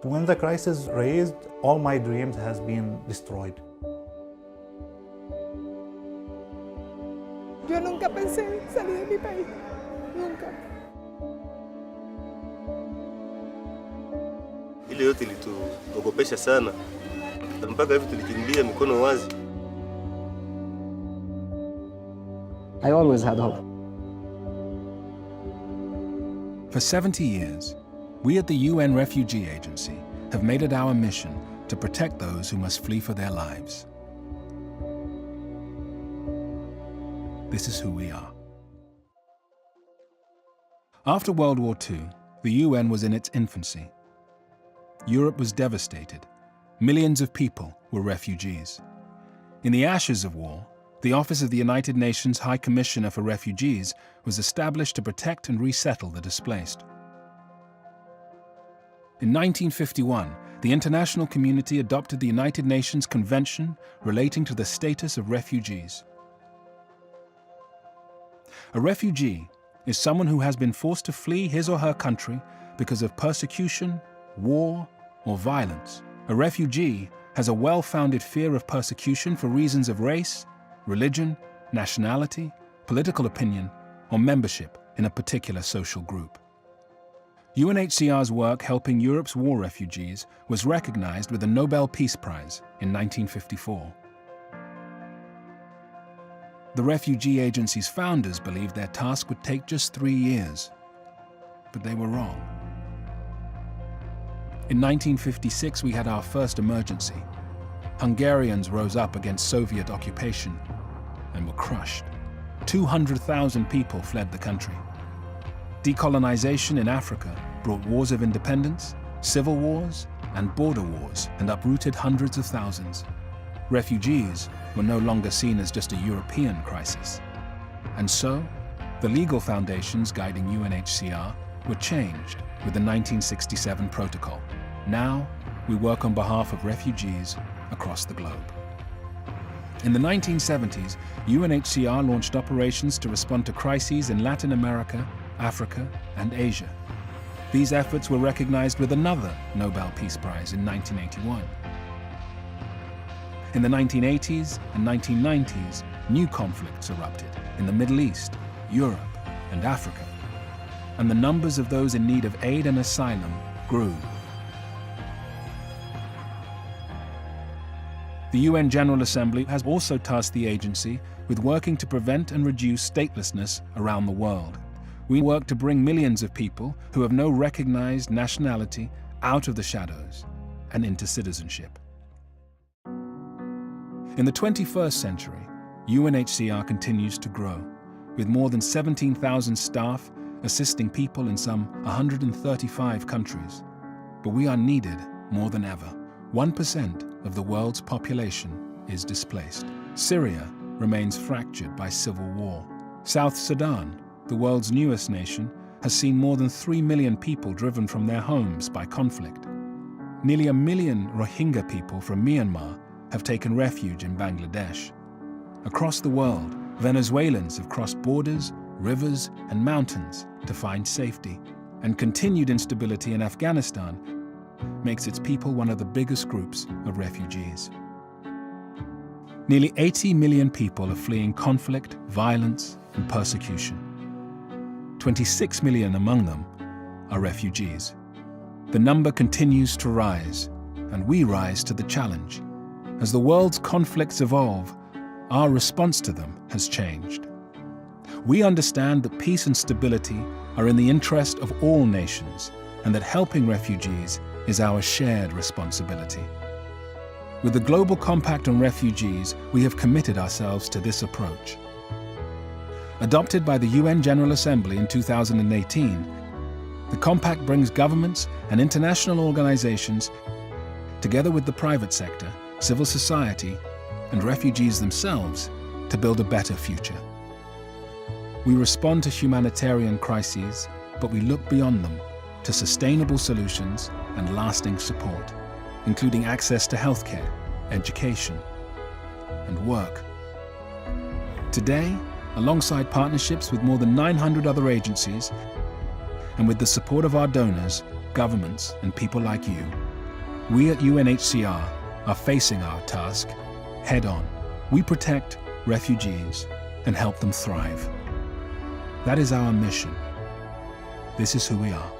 When the crisis raised, all my dreams has been destroyed. Yo nunca pensé salir de mi país, nunca. Ile yote ilituogopesha sana, mpaka hivi tulikimbia mikono wazi. I always had hope. For 70 years, we at the UN Refugee Agency have made it our mission to protect those who must flee for their lives. This is who we are. After World War II, the UN was in its infancy. Europe was devastated. Millions of people were refugees. In the ashes of war, the Office of the United Nations High Commissioner for Refugees was established to protect and resettle the displaced. In 1951, the international community adopted the United Nations Convention relating to the status of refugees. A refugee is someone who has been forced to flee his or her country because of persecution, war, or violence. A refugee has a well-founded fear of persecution for reasons of race, religion, nationality, political opinion, or membership in a particular social group. UNHCR's work helping Europe's war refugees was recognized with the Nobel Peace Prize in 1954. The Refugee Agency's founders believed their task would take just 3 years, but they were wrong. In 1956, we had our first emergency. Hungarians rose up against Soviet occupation and were crushed. 200,000 people fled the country. Decolonization in Africa brought wars of independence, civil wars, and border wars, and uprooted hundreds of thousands. Refugees were no longer seen as just a European crisis. And so, the legal foundations guiding UNHCR were changed with the 1967 protocol. Now, we work on behalf of refugees across the globe. In the 1970s, UNHCR launched operations to respond to crises in Latin America, Africa, and Asia. These efforts were recognized with another Nobel Peace Prize in 1981. In the 1980s and 1990s, new conflicts erupted in the Middle East, Europe, and Africa, and the numbers of those in need of aid and asylum grew. The UN General Assembly has also tasked the agency with working to prevent and reduce statelessness around the world. We work to bring millions of people who have no recognized nationality out of the shadows and into citizenship. In the 21st century, UNHCR continues to grow, with more than 17,000 staff assisting people in some 135 countries. But we are needed more than ever. 1% of the world's population is displaced. Syria remains fractured by civil war. South Sudan, the world's newest nation, has seen more than 3 million people driven from their homes by conflict. Nearly 1 million Rohingya people from Myanmar have taken refuge in Bangladesh. Across the world, Venezuelans have crossed borders, rivers, and mountains to find safety. And continued instability in Afghanistan makes its people one of the biggest groups of refugees. Nearly 80 million people are fleeing conflict, violence, and persecution. 26 million among them are refugees. The number continues to rise, and we rise to the challenge. As the world's conflicts evolve, our response to them has changed. We understand that peace and stability are in the interest of all nations, and that helping refugees is our shared responsibility. With the Global Compact on Refugees, we have committed ourselves to this approach. Adopted by the UN General Assembly in 2018, the Compact brings governments and international organizations together with the private sector, civil society, and refugees themselves to build a better future. We respond to humanitarian crises, but we look beyond them to sustainable solutions and lasting support, including access to healthcare, education, and work. Today, alongside partnerships with more than 900 other agencies, and with the support of our donors, governments, and people like you, We at UNHCR are facing our task head on. We protect refugees and help them thrive. That is our mission. This is who we are.